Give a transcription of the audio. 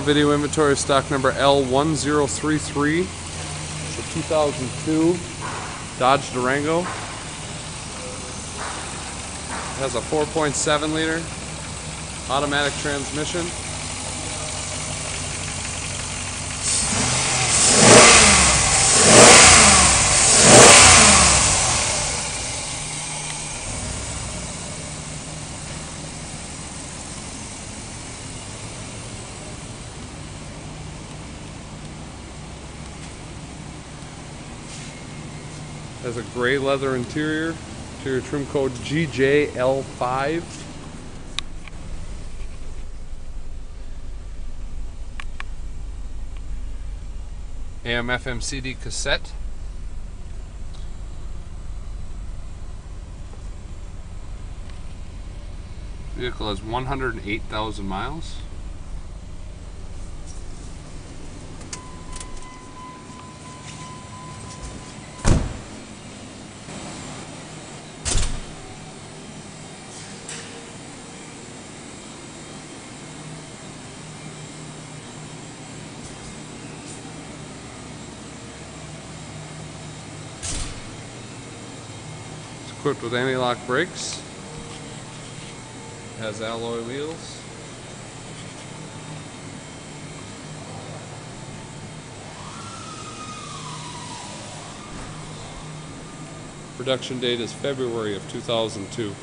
Video inventory stock number L1033. It's a 2002 Dodge Durango. It has a 4.7 liter automatic transmission. Has a gray leather interior trim code GJL5. AM/FM CD cassette. Vehicle has 108,000 miles. Equipped with anti-lock brakes, has alloy wheels, production date is February of 2002.